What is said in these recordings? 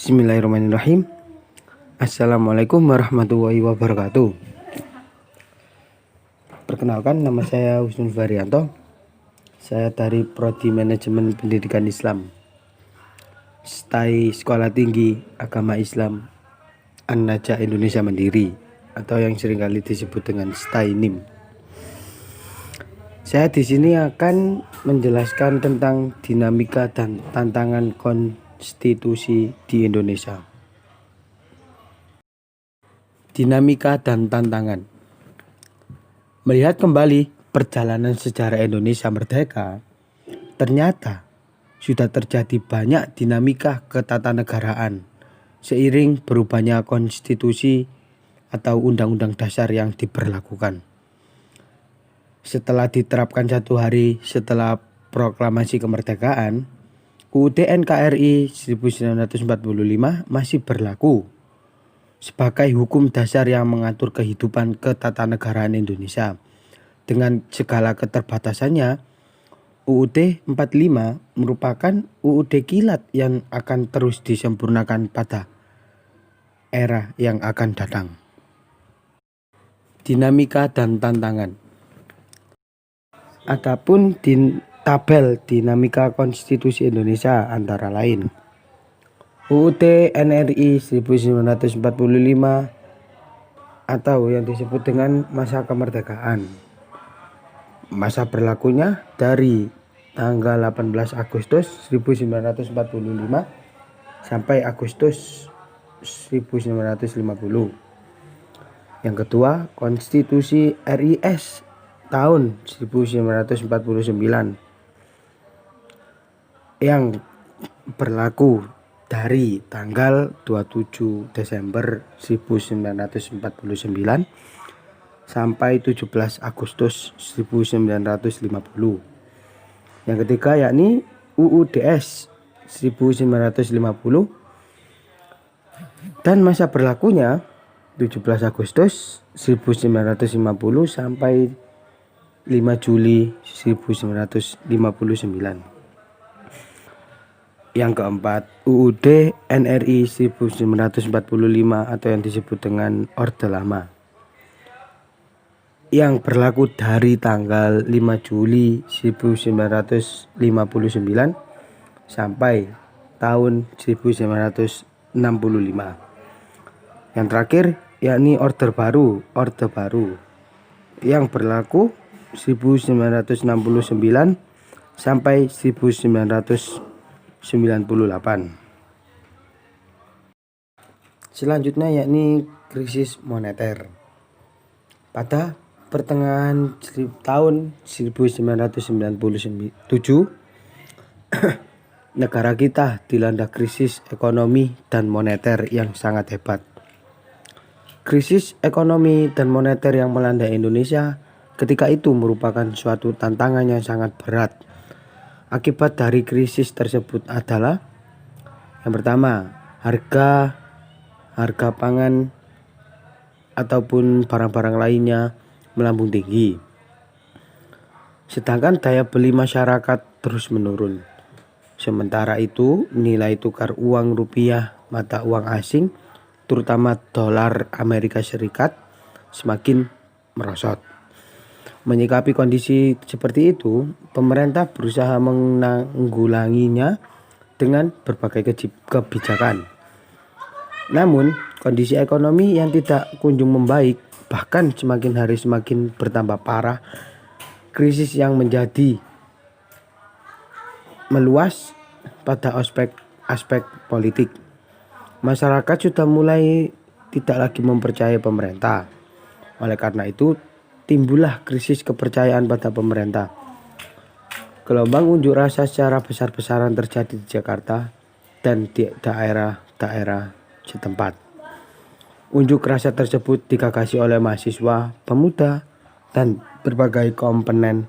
Bismillahirrahmanirrahim. Assalamualaikum warahmatullahi wabarakatuh. Perkenalkan, nama saya Husnul Varianto. Saya dari Prodi Manajemen Pendidikan Islam, STAI Sekolah Tinggi Agama Islam An-Najah Indonesia Mandiri, atau yang seringkali disebut dengan STAI NIM. Saya di sini akan menjelaskan tentang dinamika dan tantangan konstitusi di Indonesia. Dinamika dan tantangan. Melihat kembali perjalanan sejarah Indonesia merdeka, ternyata sudah terjadi banyak dinamika ketatanegaraan seiring berubahnya konstitusi atau undang-undang dasar yang diberlakukan. Setelah diterapkan 1 hari setelah proklamasi kemerdekaan, UUD NKRI 1945 masih berlaku sebagai hukum dasar yang mengatur kehidupan ketatanegaraan Indonesia. Dengan segala keterbatasannya, UUD 45 merupakan UUD kilat yang akan terus disempurnakan pada era yang akan datang. Dinamika dan tantangan. Adapun tabel dinamika konstitusi Indonesia antara lain UUD NRI 1945 atau yang disebut dengan masa kemerdekaan. Masa berlakunya dari tanggal 18 Agustus 1945 sampai Agustus 1950. Yang kedua, Konstitusi RIS tahun 1949 yang berlaku dari tanggal 27 Desember 1949 sampai 17 Agustus 1950. Yang ketiga yakni UUDS 1950 dan masa berlakunya 17 Agustus 1950 sampai 5 Juli 1959. Yang keempat, UUD NRI 1945 atau yang disebut dengan Orde Lama, yang berlaku dari tanggal 5 Juli 1959 sampai tahun 1965. Yang terakhir yakni Orde Baru yang berlaku 1969 sampai 1998. Selanjutnya yakni krisis moneter. Pada pertengahan tahun 1997 negara kita dilanda krisis ekonomi dan moneter yang sangat hebat. Krisis ekonomi dan moneter yang melanda Indonesia ketika itu merupakan suatu tantangan yang sangat berat. Akibat dari krisis tersebut adalah yang pertama, harga pangan ataupun barang-barang lainnya melambung tinggi. Sedangkan daya beli masyarakat terus menurun. Sementara itu, nilai tukar uang rupiah mata uang asing, terutama dolar Amerika Serikat, semakin merosot. Menyikapi kondisi seperti itu, pemerintah berusaha menanggulanginya dengan berbagai kebijakan. Namun, kondisi ekonomi yang tidak kunjung membaik, bahkan semakin hari semakin bertambah parah. Krisis yang menjadi meluas pada aspek politik. Masyarakat sudah mulai tidak lagi mempercayai pemerintah. Oleh karena itu, timbullah krisis kepercayaan pada pemerintah. Gelombang unjuk rasa secara besar-besaran terjadi di Jakarta dan di daerah-daerah setempat. Unjuk rasa tersebut digagasi oleh mahasiswa, pemuda, dan berbagai komponen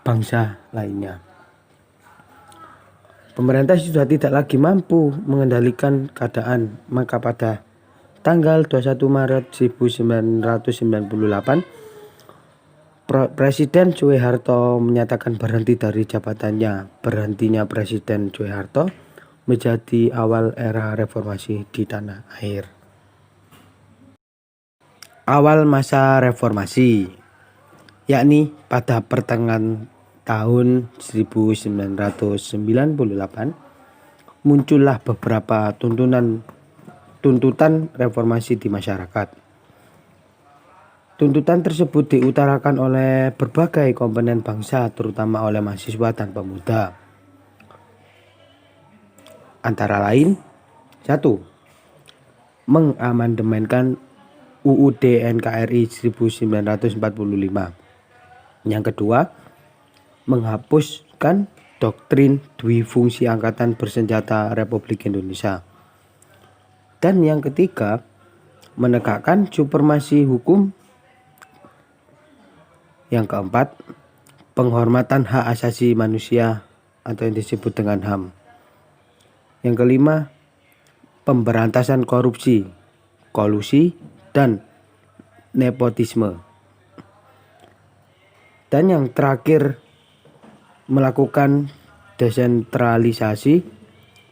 bangsa lainnya. Pemerintah sudah tidak lagi mampu mengendalikan keadaan, maka pada tanggal 21 Maret 1998, Presiden Soeharto menyatakan berhenti dari jabatannya. Berhentinya Presiden Soeharto menjadi awal era reformasi di tanah air. Awal masa reformasi, yakni pada pertengahan tahun 1998, muncullah beberapa tuntutan reformasi di masyarakat. Tuntutan tersebut diutarakan oleh berbagai komponen bangsa, terutama oleh mahasiswa dan pemuda. Antara lain, 1. Mengamandemenkan UUD NKRI 1945. Yang kedua, menghapuskan doktrin dwifungsi Angkatan Bersenjata Republik Indonesia. Dan yang ketiga, menegakkan supremasi hukum. Yang keempat, penghormatan hak asasi manusia atau yang disebut dengan HAM. Yang kelima, pemberantasan korupsi, kolusi, dan nepotisme. Dan yang terakhir, melakukan desentralisasi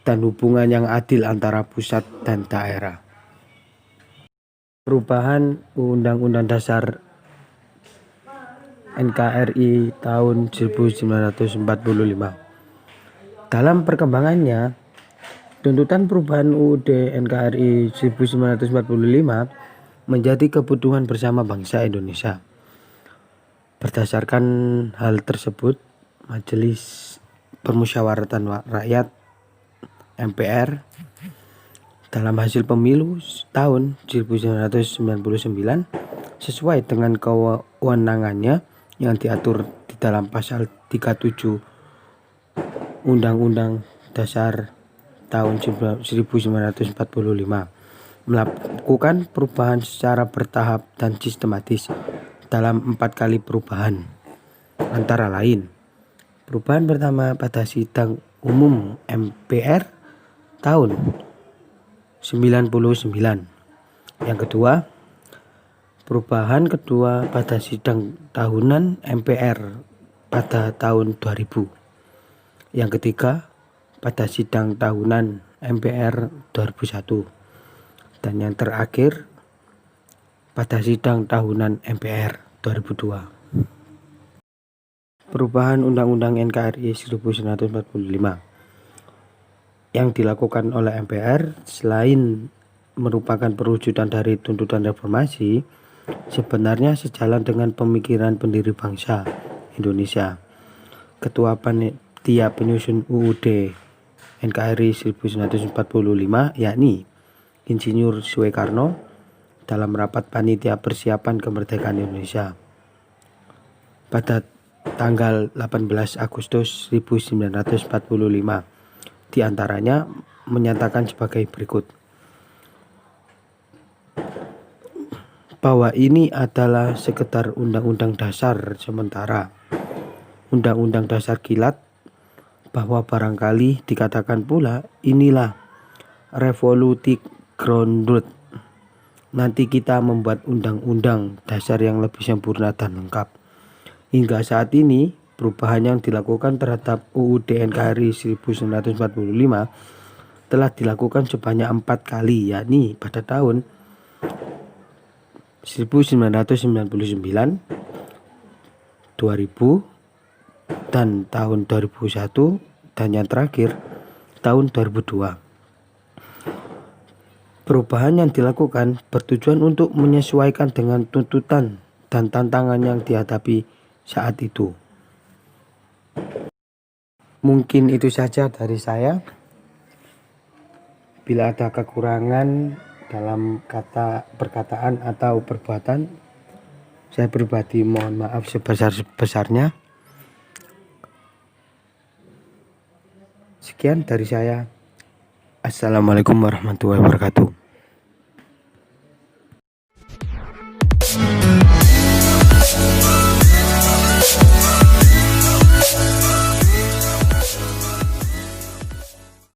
dan hubungan yang adil antara pusat dan daerah. Perubahan Undang-Undang Dasar NKRI tahun 1945. Dalam perkembangannya, tuntutan perubahan UUD NKRI 1945 menjadi kebutuhan bersama bangsa Indonesia. Berdasarkan hal tersebut, Majelis Permusyawaratan Rakyat MPR dalam hasil pemilu tahun 1999 sesuai dengan kewenangannya yang diatur di dalam pasal 37 Undang-Undang Dasar tahun 1945, melakukan perubahan secara bertahap dan sistematis dalam 4 kali perubahan. Antara lain, perubahan pertama pada sidang umum MPR tahun 99. Yang kedua, perubahan kedua pada sidang tahunan MPR pada tahun 2000. Yang ketiga, pada sidang tahunan MPR 2001. Dan yang terakhir pada sidang tahunan MPR 2002. Perubahan Undang-Undang NKRI 1945 yang dilakukan oleh MPR selain merupakan perwujudan dari tuntutan reformasi, sebenarnya sejalan dengan pemikiran pendiri bangsa Indonesia. Ketua Panitia Penyusun UUD NKRI 1945 yakni Insinyur Soekarno dalam rapat panitia persiapan kemerdekaan Indonesia pada tanggal 18 Agustus 1945, diantaranya menyatakan sebagai berikut, bahwa ini adalah sekedar undang-undang dasar sementara, undang-undang dasar kilat, bahwa barangkali dikatakan pula inilah revolusi grounded. Nanti kita membuat undang-undang dasar yang lebih sempurna dan lengkap. Hingga saat ini, perubahan yang dilakukan terhadap UUD NKRI 1945 telah dilakukan sebanyak 4 kali, yakni pada tahun 1999, 2000, dan tahun 2001, dan yang terakhir tahun 2002. Perubahan yang dilakukan bertujuan untuk menyesuaikan dengan tuntutan dan tantangan yang dihadapi saat itu. Mungkin itu saja dari saya. Bila ada kekurangan dalam perkataan atau perbuatan, saya pribadi mohon maaf sebesar-besarnya. Sekian dari saya. Assalamualaikum warahmatullahi wabarakatuh.